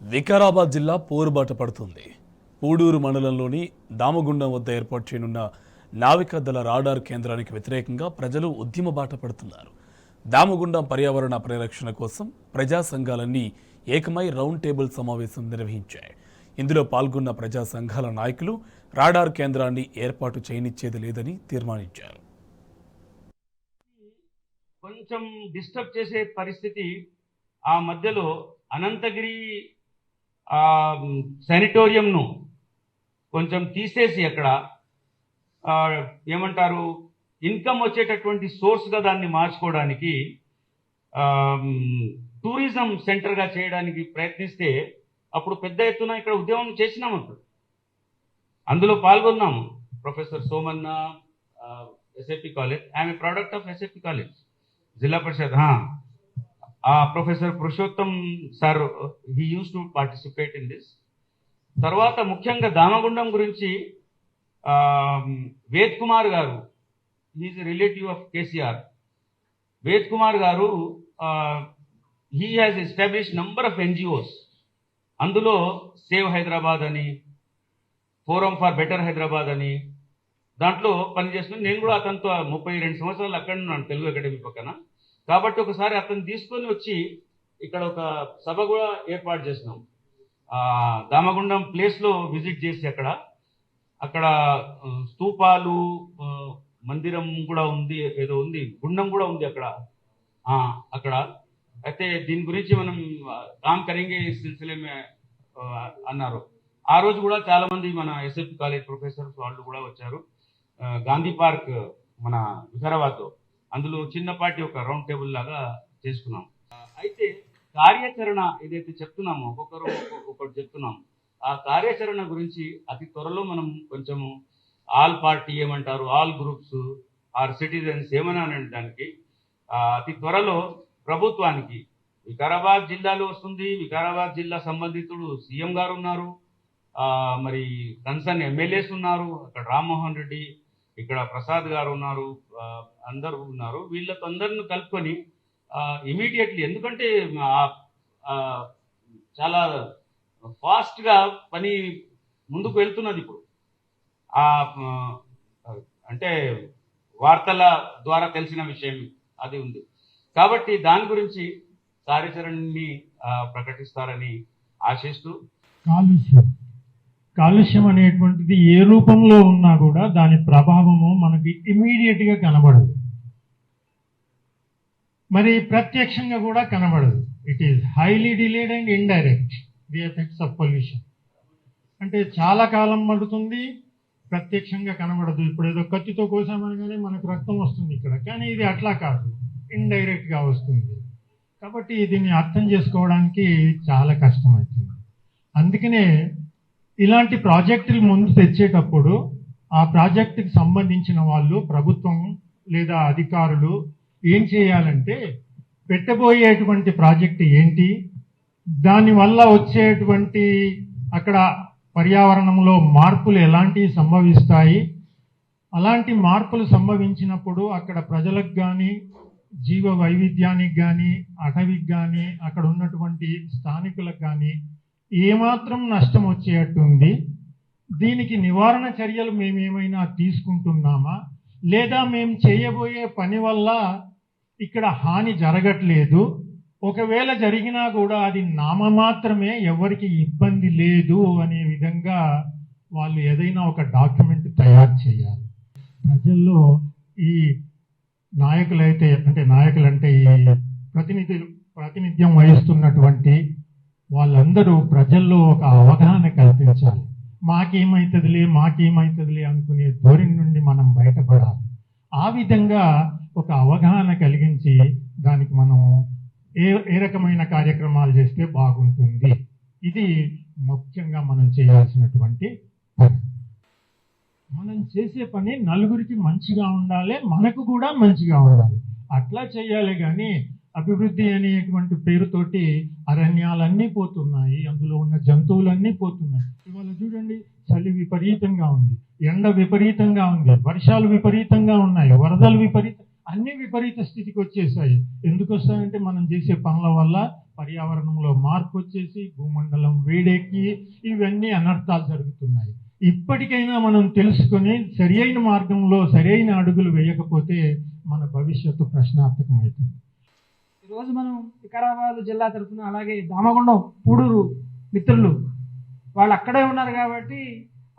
వికారాబాద్ జిల్లా పోరుబాట పడుతుంది. పూడూరు మండలంలోని దామగుండం వద్ద ఏర్పాటు చేయనున్న నావికాదళ రాడార్ కేంద్రానికి వ్యతిరేకంగా ప్రజలు ఉద్యమ బాట పడుతున్నారు. దామగుండం పర్యావరణ పరిరక్షణ కోసం ప్రజా సంఘాలన్నీ ఏకమై రౌండ్ టేబుల్ సమావేశం నిర్వహించాయి. ఇందులో పాల్గొన్న ప్రజా సంఘాల నాయకులు రాడార్ కేంద్రాన్ని ఏర్పాటు చేయనిచ్చేది లేదని తీర్మానించారు. కొంచెం డిస్టర్బ్ చేసే పరిస్థితి ఆ మధ్యలో అనంతగిరి శానిటోరియంను కొంచెం తీసేసి అక్కడ ఏమంటారు ఇన్కమ్ వచ్చేటటువంటి సోర్స్గా దాన్ని మార్చుకోవడానికి టూరిజం సెంటర్గా చేయడానికి ప్రయత్నిస్తే అప్పుడు పెద్ద ఎత్తున ఇక్కడ ఉద్యమం చేసినాం. అప్పుడు అందులో పాల్గొన్నాము. Professor Somanna, SAP college, IM a product of SAP college, Zilla Parishad. Professor Purushottam sir, he use to participate in this. తర్వాత ముఖ్యంగా దామగుండం గురించి వేద్ కుమార్ గారు, he is relative of KCR. Ved Kumar గారు he has establish number of NGOs. అందులో సేవ్ హైదరాబాద్ అని, ఫోరం ఫర్ బెటర్ హైదరాబాద్ అని దాంట్లో పనిచేస్తున్నాను. నేను కూడా అతనితో 32 సంవత్సరాలు అక్కడ ఉన్నాను, తెలుగు అకాడమీ పక్కన. కాబట్టి ఒకసారి అతను తీసుకొని వచ్చి ఇక్కడ ఒక సభ కూడా ఏర్పాటు చేసినాం. దామగుండం ప్లేస్లో విజిట్ చేసి అక్కడ స్తూపాలు, మందిరం కూడా ఉంది, ఏదో ఉంది, గుండం కూడా ఉంది అక్కడ. అయితే దీని గురించి మనం కామ్ కరింగే సిల్సిలే మే అన్నారు. ఆ రోజు కూడా చాలా మంది మన ఎస్ఎఫ్ కాలేజ్ ప్రొఫెసర్స్ వాళ్ళు కూడా వచ్చారు. గాంధీ పార్క్ మన వికారాబాద్లో, అందులో చిన్నపాటి ఒక రౌండ్ టేబుల్ లాగా చేసుకున్నాం. అయితే కార్యాచరణ ఏదైతే చెప్తున్నామో, ఒక్కొక్కటి చెప్తున్నాం. ఆ కార్యాచరణ గురించి అతి త్వరలో మనం కొంచెము ఆల్ పార్టీ ఏమంటారు, ఆల్ గ్రూప్స్ ఆర్ సిటిజన్స్ ఏమన్నా అనడానికి అతి త్వరలో ప్రభుత్వానికి, వికారాబాద్ జిల్లాలో వస్తుంది. వికారాబాద్ జిల్లా సంబంధితుడు సీఎం గారు ఉన్నారు, మరి కన్సర్న్ ఎమ్మెల్యేస్ ఉన్నారు, అక్కడ రామ్మోహన్ రెడ్డి, ఇక్కడ ప్రసాద్ గారు ఉన్నారు, అందరూ ఉన్నారు. వీళ్ళతో అందరిని కలుపుకొని ఇమీడియట్లీ, ఎందుకంటే చాలా ఫాస్ట్గా పని ముందుకు వెళ్తున్నది ఇప్పుడు. అంటే వార్తల ద్వారా తెలిసిన విషయం అది ఉంది. కాబట్టి దాని గురించి కార్యాచరణని ప్రకటిస్తారని ఆశిస్తూ, కాలుష్యం అనేటువంటిది ఏ రూపంలో ఉన్నా కూడా దాని ప్రభావము మనకి ఇమీడియట్గా కనబడదు, మరి ప్రత్యక్షంగా కూడా కనబడదు. It is highly delayed and indirect the effects of pollution. అంటే చాలా కాలం పడుతుంది, ప్రత్యక్షంగా కనబడదు. ఇప్పుడు ఏదో కత్తితో కోసామనగానే మనకు రక్తం వస్తుంది ఇక్కడ, కానీ ఇది అట్లా కాదు, ఇండైరెక్ట్గా వస్తుంది. కాబట్టి దీన్ని అర్థం చేసుకోవడానికి చాలా కష్టమవుతుంది. అందుకనే ఇలాంటి ప్రాజెక్టులు ముందు తెచ్చేటప్పుడు ఆ ప్రాజెక్టుకి సంబంధించిన వాళ్ళు, ప్రభుత్వం లేదా అధికారులు ఏం చేయాలంటే, పెట్టబోయేటువంటి ప్రాజెక్టు ఏంటి, దానివల్ల వచ్చేటువంటి అక్కడ పర్యావరణంలో మార్పులు ఎలాంటివి సంభవిస్తాయి, అలాంటి మార్పులు సంభవించినప్పుడు అక్కడ ప్రజలకు కానీ, జీవ వైవిధ్యానికి కానీ, అటవికి కానీ, అక్కడ ఉన్నటువంటి స్థానికులకు కానీ ఏమాత్రం నష్టం వచ్చేటట్టుంది, దీనికి నివారణ చర్యలు మేమేమైనా తీసుకుంటున్నామా, లేదా మేము చేయబోయే పని వల్ల ఇక్కడ హాని జరగట్లేదు, ఒకవేళ జరిగినా కూడా అది నామమాత్రమే, ఎవరికి ఇబ్బంది లేదు అనే విధంగా వాళ్ళు ఏదైనా ఒక డాక్యుమెంట్ తయారు చేయాలి. ప్రజల్లో ఈ నాయకులంటే ఈ ప్రాతినిధ్యం వహిస్తున్నటువంటి వాళ్ళందరూ ప్రజల్లో ఒక అవగాహన కల్పించాలి. మాకేమైతుందిలే అనుకునే ధోరణి నుండి మనం బయటపడాలి. ఆ విధంగా ఒక అవగాహన కలిగించి దానికి మనం ఏ రకమైన కార్యక్రమాలు చేస్తే బాగుంటుంది, ఇది ముఖ్యంగా మనం చేయాల్సినటువంటి పని. మనం చేసే పని నలుగురికి మంచిగా ఉండాలి, మనకు కూడా మంచిగా ఉండాలి, అట్లా చేయాలి. కానీ అభివృద్ధి అనేటువంటి పేరుతోటి అరణ్యాలన్నీ పోతున్నాయి, అందులో ఉన్న జంతువులన్నీ పోతున్నాయి. ఇవాళ చూడండి, చలి విపరీతంగా ఉంది, ఎండ విపరీతంగా ఉంది, వర్షాలు విపరీతంగా ఉన్నాయి, వరదలు అన్ని విపరీత స్థితికి వచ్చేసాయి. ఎందుకు వస్తాయంటే మనం చేసే పనుల వల్ల పర్యావరణంలో మార్పు వచ్చేసి భూమండలం వేడెక్కి ఇవన్నీ అనర్థాలు జరుగుతున్నాయి. ఇప్పటికైనా మనం తెలుసుకొని సరి అయిన మార్గంలో సరి అయిన అడుగులు వేయకపోతే మన భవిష్యత్తు ప్రశ్నార్థకమవుతుంది. ఈరోజు మనం వికారాబాద్ జిల్లా తరఫున అలాగే దామగుండం పూడూరు మిత్రులు వాళ్ళు అక్కడే ఉన్నారు కాబట్టి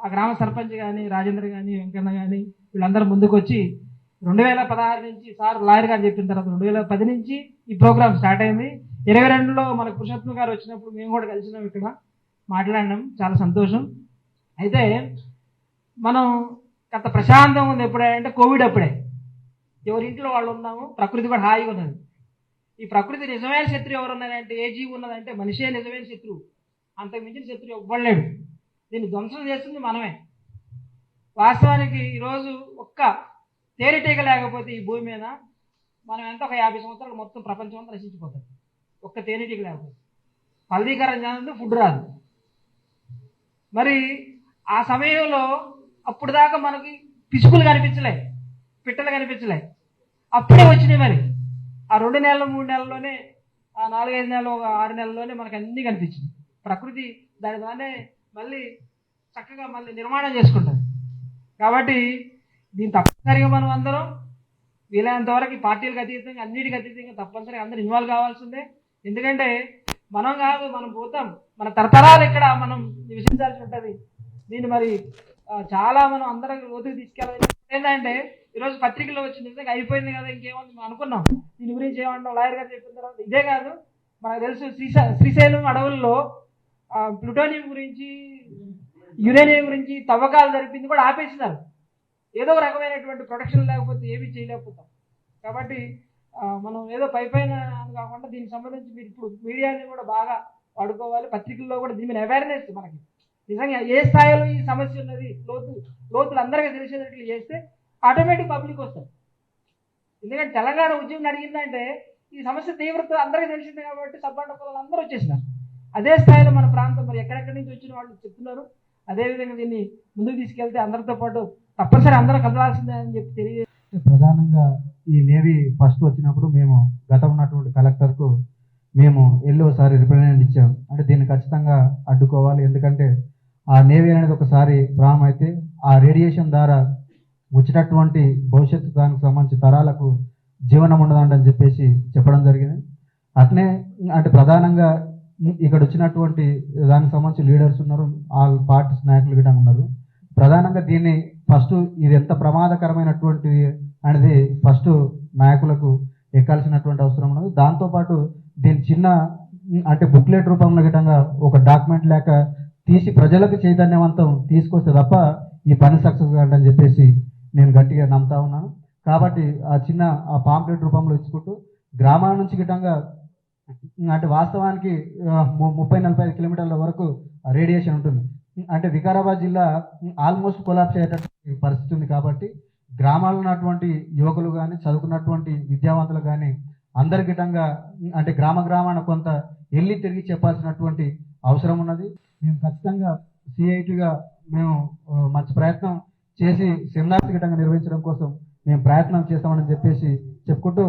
ఆ గ్రామ సర్పంచ్ కానీ రాజేంద్ర కానీ వెంకన్న కానీ వీళ్ళందరూ ముందుకు వచ్చి 2016 నుంచి సార్ లాయర్ గారు చెప్పిన తర్వాత 2010 నుంచి ఈ ప్రోగ్రామ్ స్టార్ట్ అయింది. 22లో మనకు పురుషోత్తమ గారు వచ్చినప్పుడు మేము కూడా కలిసినాం, ఇక్కడ మాట్లాడినాం, చాలా సంతోషం. అయితే మనం గత ప్రశాంతంగా ఉంది ఎప్పుడంటే కోవిడ్ అప్పుడే. ఎవరింట్లో వాళ్ళు ఉన్నాము, ప్రకృతి కూడా హాయిగా ఉన్నది. ఈ ప్రకృతి నిజమైన శత్రువు ఎవరు ఉన్నారంటే ఏ జీవి ఉన్నదంటే మనిషే నిజమైన శత్రువు, అంతకు మించిన శత్రువు ఇవ్వలేడు. దీన్ని ధ్వంసం చేస్తుంది మనమే. వాస్తవానికి ఈరోజు ఒక్క తేనెటీగ లేకపోతే ఈ భూమి మీద మనం ఎంత ఒక 50 సంవత్సరాలు మొత్తం ప్రపంచం అంతా నశించిపోతుంది. ఒక్క తేనెటీగ లేకపోతే ఫలదీకరణ చెందదు, ఫుడ్ రాదు. మరి ఆ సమయంలో అప్పుడు దాకా మనకి పిచ్చుకలు కనిపించలే, పిట్టలు కనిపించలే, అప్పుడే వచ్చినాయి. మరి ఆ 2 నెలలు 3 నెలల్లోనే, ఆ 4-5 నెలలు 6 నెలల్లోనే మనకు అన్నీ కనిపించింది. ప్రకృతి దానినే మళ్ళీ చక్కగా మళ్ళీ నిర్మాణం చేసుకుంటుంది. కాబట్టి దీన్ని తప్పనిసరిగా మనం అందరం వీలైనంత వరకు పార్టీలకు అతీతంగా అన్నిటికి అతీతంగా తప్పనిసరిగా అందరూ ఇన్వాల్వ్ కావాల్సిందే. ఎందుకంటే మనం కాదు, మనం పోతాం, మన తరతరాలు ఇక్కడ మనం నివసించాల్సి ఉంటుంది. దీన్ని మరి చాలా మనం అందరం లోతుకు తీసుకెళ్ళాలి. ఏంటంటే ఈరోజు పత్రికల్లో వచ్చి నిజంగా అయిపోయింది కదా, ఇంకేముంది మనం అనుకున్నాం. దీని గురించి ఏమంటాం లాయర్ గారు చెప్పిన తర్వాత ఇదే కాదు, మనకు తెలుసు శ్రీశైలం అడవుల్లో ప్లూటోనియం గురించి యురేనియం గురించి తవ్వకాలు జరిపింది కూడా ఆపేసినారు. ఏదో రకమైనటువంటి ప్రొటెక్షన్ లేకపోతే ఏమీ చేయలేకపోతాం. కాబట్టి మనం ఏదో పైన కాకుండా దీనికి సంబంధించి మీరు ఇప్పుడు మీడియాని కూడా బాగా వాడుకోవాలి. పత్రికల్లో కూడా దీని మీద అవేర్నెస్ మనకి నిజంగా ఏ స్థాయిలో ఈ సమస్య ఉన్నది లోతులు అందరికీ తెలిసేటట్లు చేస్తే ఆటోమేటిక్ పబ్లిక్ వస్తారు. ఎందుకంటే తెలంగాణ ఉద్యమం అడిగిందంటే ఈ సమస్య తీవ్రత అందరికీ తెలిసింది కాబట్టి సబ్బండ కులాలు అందరూ వచ్చేసినారు. అదే స్థాయిలో మన ప్రాంతం మరి ఎక్కడెక్కడి నుంచి వచ్చిన వాళ్ళు చెప్తున్నారు. అదేవిధంగా దీన్ని ముందుకు తీసుకెళ్తే అందరితో పాటు తప్పనిసరి అందరూ కదలాల్సిందే అని చెప్పి తెలియజేస్తారు. ప్రధానంగా ఈ నేవీ ఫస్ట్ వచ్చినప్పుడు మేము గతం ఉన్నటువంటి కలెక్టర్కు మేము వెళ్ళి ఒకసారి రిప్రజెంట్ ఇచ్చాం. అంటే దీన్ని ఖచ్చితంగా అడ్డుకోవాలి, ఎందుకంటే ఆ నేవీ అనేది ఒకసారి ప్రారంభం అయితే ఆ రేడియేషన్ ద్వారా వచ్చినటువంటి భవిష్యత్తు దానికి సంబంధించి తరాలకు జీవనం ఉండదండి చెప్పేసి చెప్పడం జరిగింది. అట్నే అంటే ప్రధానంగా ఇక్కడ వచ్చినటువంటి దానికి సంబంధించి లీడర్స్ ఉన్నారు, ఆల్ పార్టీస్ నాయకులు గిట్ట ఉన్నారు. ప్రధానంగా దీన్ని ఫస్ట్ ఇది ఎంత ప్రమాదకరమైనటువంటిది అనేది ఫస్ట్ నాయకులకు ఎక్కాల్సినటువంటి అవసరం ఉన్నది. దాంతోపాటు దీని చిన్న అంటే బుక్లెట్ రూపంలో గిట్టంగా ఒక డాక్యుమెంట్ లేక తీసి ప్రజలకు చైతన్యవంతం తీసుకొస్తే తప్ప ఈ పని సక్సెస్ కాదని చెప్పేసి నేను గట్టిగా నమ్ముతా ఉన్నాను. కాబట్టి ఆ చిన్న ఆ పాంప్లెట్ రూపంలో ఇచ్చుకుంటూ గ్రామాల నుంచి గిట్టంగా అంటే వాస్తవానికి 30-45 కిలోమీటర్ల వరకు రేడియేషన్ ఉంటుంది. అంటే వికారాబాద్ జిల్లా ఆల్మోస్ట్ కొలాప్స్ అయ్యేటటువంటి పరిస్థితి ఉంది. కాబట్టి గ్రామాల్లో ఉన్నటువంటి యువకులు కానీ చదువుకున్నటువంటి విద్యావంతులు కానీ అందరి గిట్టంగా అంటే గ్రామాన కొంత వెళ్ళి తిరిగి చెప్పాల్సినటువంటి అవసరం ఉన్నది. మేము ఖచ్చితంగా సిఐటిగా మేము మంచి ప్రయత్నం చేసి సెమినార్స్ గిట్టంగా నిర్వహించడం కోసం మేము ప్రయత్నం చేస్తామని చెప్పేసి చెప్పుకుంటూ,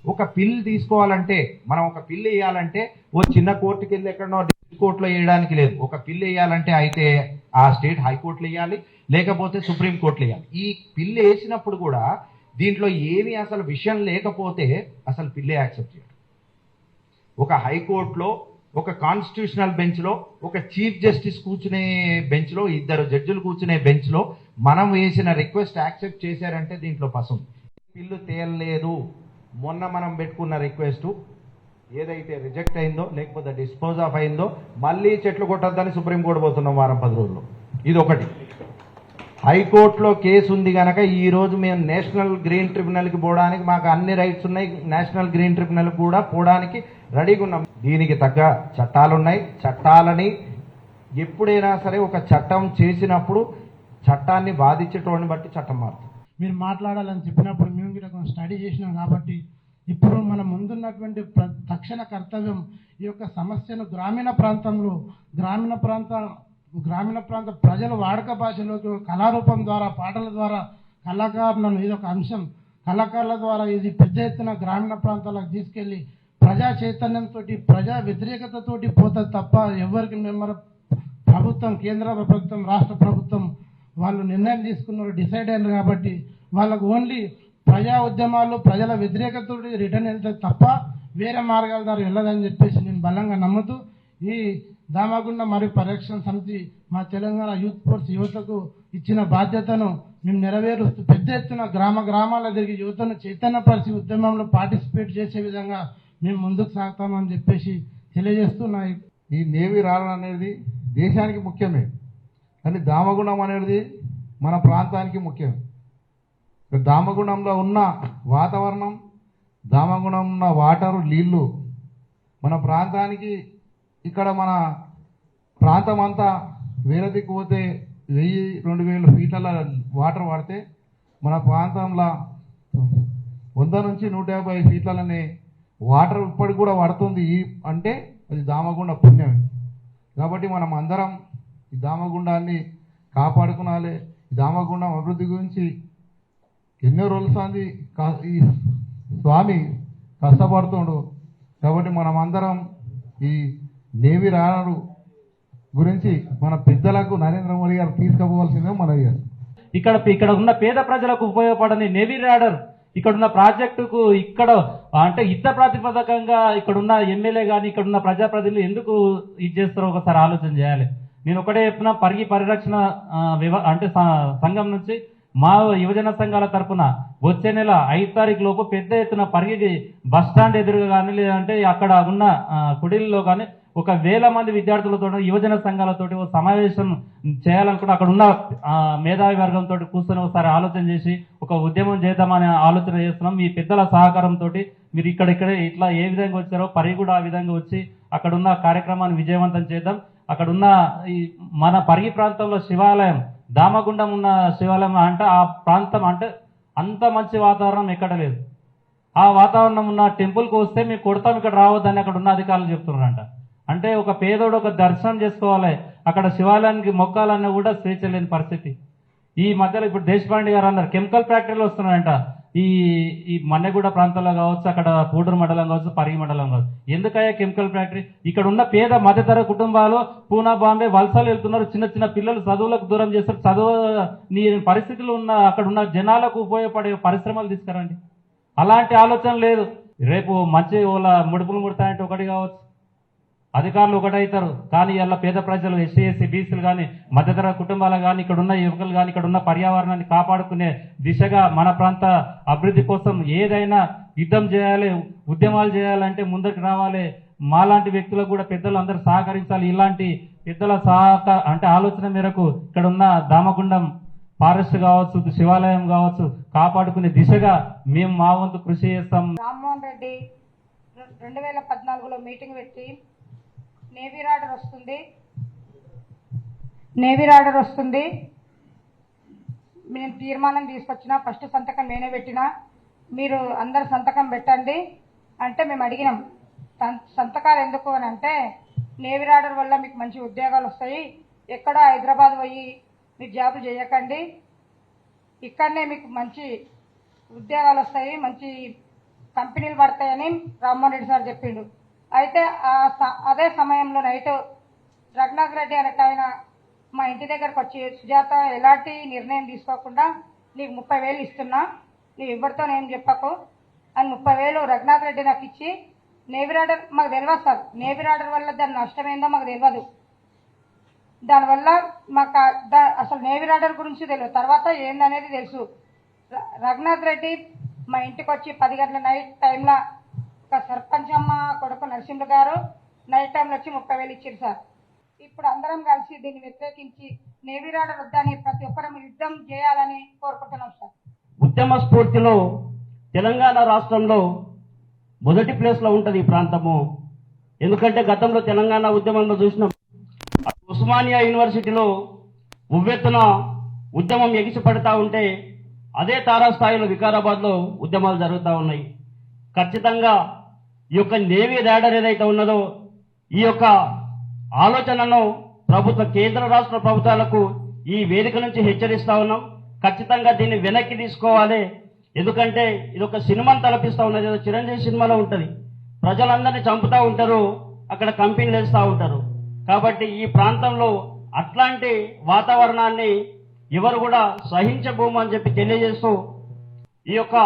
ఒక పిల్ తీసుకోవాలంటే మనం ఒక పిల్ వేయాలంటే ఓ చిన్న కోర్టుకి వెళ్ళి ఎక్కడో డిస్ట్రిక్ట్ కోర్టులో వేయడానికి లేదు. ఒక పిల్ వేయాలంటే అయితే ఆ స్టేట్ హైకోర్టులో వేయాలి, లేకపోతే సుప్రీం కోర్టులో వేయాలి. ఈ పిల్ వేసినప్పుడు కూడా దీంట్లో ఏమీ అసలు విషయం లేకపోతే అసలు పిల్లే యాక్సెప్ట్ చేయాలి. ఒక హైకోర్టులో, ఒక కాన్స్టిట్యూషనల్ బెంచ్లో, ఒక చీఫ్ జస్టిస్ కూర్చునే బెంచ్లో, 2 జడ్జిలు కూర్చునే బెంచ్లో మనం వేసిన రిక్వెస్ట్ యాక్సెప్ట్ చేశారంటే దీంట్లో పసం. పిల్లు తేలలేదు. మొన్న మనం పెట్టుకున్న రిక్వెస్ట్ ఏదైతే రిజెక్ట్ అయిందో లేకపోతే డిస్పోజ్ ఆఫ్ అయిందో మళ్ళీ చెట్లు కొట్టద్దని సుప్రీంకోర్టు పోతున్నాం వారం 10 రోజుల్లో. ఇది ఒకటి. హైకోర్టులో కేసు ఉంది కనుక ఈరోజు మేము నేషనల్ గ్రీన్ ట్రిబ్యునల్కి పోవడానికి మాకు అన్ని రైట్స్ ఉన్నాయి. నేషనల్ గ్రీన్ ట్రిబ్యునల్ కూడా పోవడానికి రెడీగా ఉన్నాం. దీనికి తగ్గ చట్టాలున్నాయి. చట్టాలని ఎప్పుడైనా సరే ఒక చట్టం చేసినప్పుడు చట్టాన్ని బాధించేటోడిని బట్టి చట్టం మారుతుంది. మీరు మాట్లాడాలని చెప్పినప్పుడు మేము కూడా కొంచెం స్టడీ చేసినాం. కాబట్టి ఇప్పుడు మన ముందున్నటువంటి తక్షణ కర్తవ్యం ఈ యొక్క సమస్యను గ్రామీణ ప్రాంత ప్రజల వాడక భాషలోకి కళారూపం ద్వారా, పాటల ద్వారా కళాకారులను ఇది ఒక అంశం కళాకారుల ద్వారా ఇది పెద్ద ఎత్తున గ్రామీణ ప్రాంతాలకు తీసుకెళ్లి ప్రజా చైతన్యంతో ప్రజా వ్యతిరేకతతోటి పోతుంది తప్ప ఎవరికి ప్రభుత్వం, కేంద్ర ప్రభుత్వం, రాష్ట్ర ప్రభుత్వం వాళ్ళు నిర్ణయం తీసుకున్నారు, డిసైడ్ అయినారు కాబట్టి వాళ్ళకు ఓన్లీ ప్రజా ఉద్యమాలు, ప్రజల వ్యతిరేకతతో రిటర్న్ వెళ్తుంది తప్ప వేరే మార్గాల ద్వారా వెళ్ళదని చెప్పేసి నేను బలంగా నమ్ముతూ ఈ దామగుండం మరియు పరిరక్షణ సమితి మా తెలంగాణ యూత్ ఫోర్స్ యువతకు ఇచ్చిన బాధ్యతను మేము నెరవేరుస్తూ పెద్ద ఎత్తున గ్రామాల తిరిగి యువతను చైతన్యపరిచి ఉద్యమంలో పార్టిసిపేట్ చేసే విధంగా మేము ముందుకు సాగుతామని చెప్పేసి తెలియజేస్తూ ఈ నేవీ రావడం అనేది దేశానికి ముఖ్యమే, కానీ దామగుండం అనేది మన ప్రాంతానికి ముఖ్యమే. దామగుండంలో ఉన్న వాతావరణం, దామగుండం ఉన్న వాటరు, నీళ్లు మన ప్రాంతానికి, ఇక్కడ మన ప్రాంతం అంతా వేరే దిక్కు పోతే 1000-2000 ఫీట్ల వాటర్ పడితే మన ప్రాంతంలో 100 నుంచి 150 ఫీట్లనే వాటర్ ఇప్పటికి కూడా పడుతుంది. అంటే అది దామగుండ పుణ్యమే. కాబట్టి మనం అందరం ఈ దామగుండాన్ని కాపాడుకునాలి. ఈ దామగుండం అభివృద్ధి గురించి ఎన్నో రోజుల సంది ఈ స్వామి కష్టపడుతుండు. కాబట్టి మనం అందరం ఈ నేవీ రానరు గురించి మన పెద్దలకు నరేంద్ర మోడీ గారు తీసుకుపోవాల్సిందే మనవి. ఇక్కడ ఉన్న పేద ప్రజలకు ఉపయోగపడని నేవీ రాడర్ ఇక్కడున్న ప్రాజెక్టుకు అంటే యుద్ధ ప్రాతిపదికంగా ఇక్కడున్న ఎమ్మెల్యే కానీ ఇక్కడున్న ప్రజాప్రతినిధులు ఎందుకు ఇది చేస్తారో ఒకసారి ఆలోచన చేయాలి. నేను ఒకటే చెప్పిన పరిరక్షణ అంటే సంఘం నుంచి మా యువజన సంఘాల తరఫున వచ్చే నెల 5 తారీఖు లోపు పెద్ద ఎత్తున పరిగి బస్ స్టాండ్ ఎదురుగా కానీ లేదంటే అక్కడ ఉన్న కుడిల్లో కానీ 1000 మంది విద్యార్థులతో యువజన సంఘాలతోటి ఒక సమావేశం చేయాలనుకుంటే అక్కడ ఉన్న మేధావి వర్గంతో కూర్చొని ఒకసారి ఆలోచన చేసి ఒక ఉద్యమం చేద్దామనే ఆలోచన చేస్తున్నాం. మీ పెద్దల సహకారంతో మీరు ఇక్కడే ఇట్లా ఏ విధంగా వచ్చారో పరిగి కూడా ఆ విధంగా వచ్చి అక్కడున్న కార్యక్రమాన్ని విజయవంతం చేద్దాం. అక్కడున్న ఈ మన పరిగి ప్రాంతంలో శివాలయం, దామగుండం ఉన్న శివాలయం అంటే ఆ ప్రాంతం అంటే అంత మంచి వాతావరణం ఎక్కడ లేదు. ఆ వాతావరణం ఉన్న టెంపుల్కి వస్తే మేము కొడతాం, ఇక్కడ రావద్దని అక్కడ ఉన్న అధికారులు చెప్తున్నారంట. అంటే ఒక పేదోడు ఒక దర్శనం చేసుకోవాలి, అక్కడ శివాలయానికి మొక్కాలన్నా కూడా స్వేచ్ఛ లేని పరిస్థితి. ఈ మధ్యలో ఇప్పుడు దేశపాండే గారు అన్నారు కెమికల్ ఫ్యాక్టరీలు వస్తున్నాయంట ఈ మన్నెగూడ ప్రాంతాల్లో కావచ్చు, అక్కడ పూడూరు మండలం కావచ్చు, పరిగి మండలం కావచ్చు. ఎందుకయ్యా కెమికల్ ఫ్యాక్టరీ? ఇక్కడ ఉన్న పేద మధ్యతర కుటుంబాలు పూనా, బాంబే వలసలు వెళ్తున్నారు. చిన్న చిన్న పిల్లలు చదువులకు దూరం చేస్తారు. చదువుని పరిస్థితులు ఉన్న అక్కడ ఉన్న జనాలకు ఉపయోగపడే పరిశ్రమలు తీసుకురండి. అలాంటి ఆలోచన లేదు. రేపు మంచి వాళ్ళ ముడుపులు ముడతాయంటే ఒకటి కావచ్చు, అధికారులు ఒకటవుతారు. కానీ ఇలా పేద ప్రజలు, ఎస్సీ ఎస్సీ బీసీలు కానీ మధ్యతర కుటుంబాలు కానీ ఇక్కడ ఉన్న యువకులు కానీ ఇక్కడ ఉన్న పర్యావరణాన్ని కాపాడుకునే దిశగా మన ప్రాంత అభివృద్ధి కోసం ఏదైనా యుద్ధం చేయాలి, ఉద్యమాలు చేయాలంటే ముందుకు రావాలి. మాలాంటి వ్యక్తులకు కూడా పెద్దలు అందరూ సహకరించాలి. ఇలాంటి పెద్దల అంటే ఆలోచన మేరకు ఇక్కడ ఉన్న దామగుండం ఫారెస్ట్ కావచ్చు, శివాలయం కావచ్చు కాపాడుకునే దిశగా మేము మా వంతు కృషి చేస్తాం. రామ్మోహన్ రెడ్డి 2014లో మీటింగ్ పెట్టి నేవీ రాడర్ వస్తుంది మేము తీర్మానం తీసుకొచ్చిన ఫస్ట్ సంతకం నేనే పెట్టినా, మీరు అందరు సంతకం పెట్టండి అంటే మేము అడిగినాం. సంతకాలు ఎందుకు అని అంటే నేవీ రాడర్ వల్ల మీకు మంచి ఉద్యోగాలు వస్తాయి, ఎక్కడ హైదరాబాద్ పోయి మీరు జాబులు చేయకండి, ఇక్కడనే మీకు మంచి ఉద్యోగాలు వస్తాయి, మంచి కంపెనీలు పడతాయని రామ్మోహన్ రెడ్డి సార్ చెప్పిండు. అయితే అదే సమయంలో నైట్ రఘునాథ్ రెడ్డి అనే ఆయన మా ఇంటి దగ్గరకు వచ్చి, సుజాత ఎలాంటి నిర్ణయం తీసుకోకుండా నీకు 30,000 ఇస్తున్నా, నువ్వు ఎవరితో నేను చెప్పకు అని 30,000 రఘునాథ్ రెడ్డి నాకు ఇచ్చి, నేవీ రాడర్ మాకు తెలియదు సార్, నేవీ రాడర్ వల్ల దాని నష్టమైందో మాకు తెలియదు, దానివల్ల మాకు అసలు నేవీ రాడర్ గురించి తెలియదు, తర్వాత ఏందనేది తెలుసు. రఘునాథ్ రెడ్డి మా ఇంటికి వచ్చి 10 గంటల నైట్ టైంలో ఒక సర్పంచ్ అమ్మ కొడుకు నరసింహ గారు నైట్ టైంలో వచ్చి 30,000 ఇచ్చారు సార్. ఇప్పుడు అందరం కలిసి దీన్ని వ్యతిరేకించి నేవీ రాడర్ వద్దని ప్రతి ఒక్కరం యుద్ధం చేయాలని కోరుకుంటున్నాం సార్. ఉద్యమ స్ఫూర్తిలో తెలంగాణ రాష్ట్రంలో మొదటి ప్లేస్లో ఉంటుంది ఈ ప్రాంతము. ఎందుకంటే గతంలో తెలంగాణ ఉద్యమంలో చూసినాం, ఉస్మానియా యూనివర్సిటీలో ఉవ్వెత్తున ఉద్యమం ఎగిసిపడతా ఉంటే అదే తారాస్థాయిలో వికారాబాద్లో ఉద్యమాలు జరుగుతూ ఉన్నాయి. ఖచ్చితంగా ఈ యొక్క నేవీ రాడర్ ఏదైతే ఉన్నదో ఈ యొక్క ఆలోచనను కేంద్ర రాష్ట్ర ప్రభుత్వాలకు ఈ వేదిక నుంచి హెచ్చరిస్తా ఉన్నాం. ఖచ్చితంగా దీన్ని వెనక్కి తీసుకోవాలి. ఎందుకంటే ఇది ఒక సినిమాని తలపిస్తా ఉన్నది, ఏదో చిరంజీవి సినిమాలో ఉంటది, ప్రజలందరినీ చంపుతా ఉంటారు, అక్కడ కంపెనీలు వేస్తూ ఉంటారు. కాబట్టి ఈ ప్రాంతంలో అట్లాంటి వాతావరణాన్ని ఎవరు కూడా సహించబోము అని చెప్పి తెలియజేస్తూ, ఈ యొక్క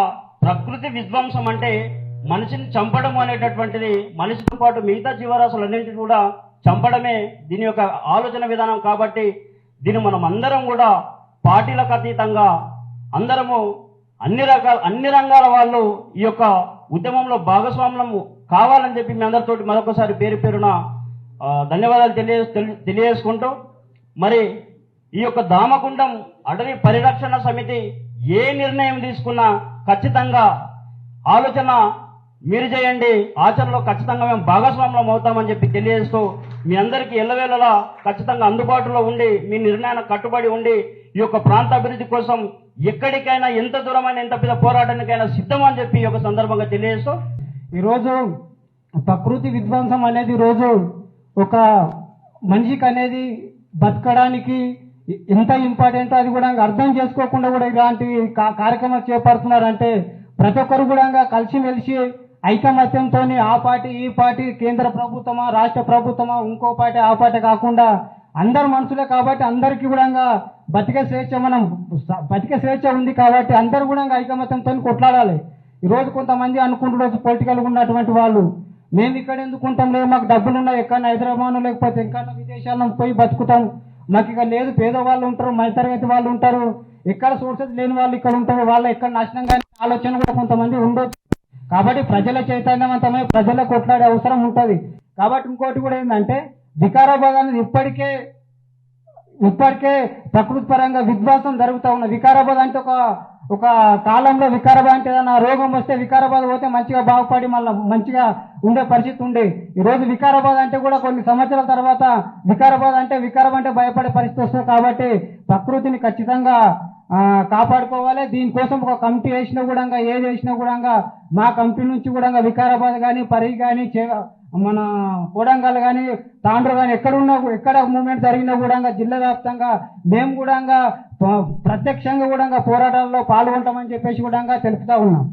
ప్రకృతి విధ్వంసం అంటే మనిషిని చంపడం అనేటటువంటిది, మనిషితో పాటు మిగతా జీవరాశులన్నింటినీ కూడా చంపడమే దీని యొక్క ఆలోచన విధానం. కాబట్టి దీన్ని మనం అందరం కూడా పార్టీలకు అతీతంగా అందరము అన్ని రంగాల వాళ్ళు ఈ యొక్క ఉద్యమంలో భాగస్వామ్యము కావాలని చెప్పి మీ అందరితోటి మరొకసారి పేరు పేరున ధన్యవాదాలు తెలియజేసుకుంటూ, మరి ఈ యొక్క దామగుండం అటవీ పరిరక్షణ సమితి ఏ నిర్ణయం తీసుకున్నా ఖచ్చితంగా ఆలోచన మీరు చేయండి, ఆచరణలో ఖచ్చితంగా మేము భాగస్వామ్యం అవుతామని చెప్పి తెలియజేస్తూ, మీ అందరికీ ఎల్లవేళలా ఖచ్చితంగా అందుబాటులో ఉండి మీ నిర్ణయానికి కట్టుబడి ఉండి ఈ యొక్క ప్రాంత అభివృద్ధి కోసం ఎక్కడికైనా ఎంత దూరమైన ఎంత పెద్ద పోరాటానికైనా సిద్ధం అని చెప్పి ఈ యొక్క సందర్భంగా తెలియజేస్తూ, ఈరోజు ప్రకృతి విధ్వంసం అనేది రోజు ఒక మనిషికి అనేది బతకడానికి ఎంత ఇంపార్టెంట్ అది కూడా అర్థం చేసుకోకుండా కూడా ఇలాంటి కార్యక్రమాలు చేపడుతున్నారంటే ప్రతి ఒక్కరు కూడా కలిసిమెలిసి ఐకమత్యంతో ఆ పార్టీ ఈ పార్టీ కేంద్ర ప్రభుత్వమా రాష్ట్ర ప్రభుత్వమా ఇంకో పార్టీ ఆ పార్టీ కాకుండా అందరు మనుషులే కాబట్టి అందరికీ కూడా బతికే స్వేచ్ఛ ఉంది కాబట్టి అందరూ కూడా ఐకమత్యంతో కొట్లాడాలి. ఈరోజు కొంతమంది అనుకుంటున్నారు పొలిటికల్గా ఉన్నటువంటి వాళ్ళు, మేము ఇక్కడ ఎందుకు ఉంటాం, లేదు మాకు డబ్బులు ఉన్నాయి, ఎక్కడ హైదరాబాద్ లేకపోతే ఎక్కడ విదేశాల్లో పోయి బతుకుతాం, మాకు ఇక లేదు, పేదవాళ్ళు ఉంటారు, మధ్యతరగతి వాళ్ళు ఉంటారు, ఎక్కడ సోర్సెస్ లేని వాళ్ళు ఇక్కడ ఉంటారు, వాళ్ళు ఎక్కడ నాశనంగా ఆలోచన కూడా కొంతమంది ఉండొచ్చు. కాబట్టి ప్రజల చైతన్యవంతమై ప్రజల కొట్లాడే అవసరం ఉంటుంది. కాబట్టి ఇంకోటి కూడా ఏంటంటే వికారాబాద్ అనేది ఇప్పటికే ప్రకృతి పరంగా విధ్వంసం జరుగుతూ ఉన్నది. వికారాబాద్ అంటే ఒక కాలంలో వికారాబాద్ అంటే ఏదైనా రోగం వస్తే వికారాబాద్ పోతే మంచిగా బాగుపడి మళ్ళీ మంచిగా ఉండే పరిస్థితి ఉండే. ఈ రోజు వికారాబాద్ అంటే కూడా కొన్ని సంవత్సరాల తర్వాత వికారాబాద్ అంటే భయపడే పరిస్థితి వస్తుంది. కాబట్టి ప్రకృతిని ఖచ్చితంగా కాపాడుకోవాలి. దీనికోసం ఒక కమిటీ వేసినా కూడా ఏది వేసినా కూడా మా కమిటీ నుంచి కూడా వికారాబాద్ కానీ పరిగి కానీ మన కోడంగల్ కానీ తాండ్రు కానీ ఎక్కడ మూవ్మెంట్ జరిగినా కూడా జిల్లా వ్యాప్తంగా మేము కూడా ప్రత్యక్షంగా కూడా పోరాటాల్లో పాల్గొంటామని చెప్పేసి కూడా తెలుపుతా ఉన్నాం.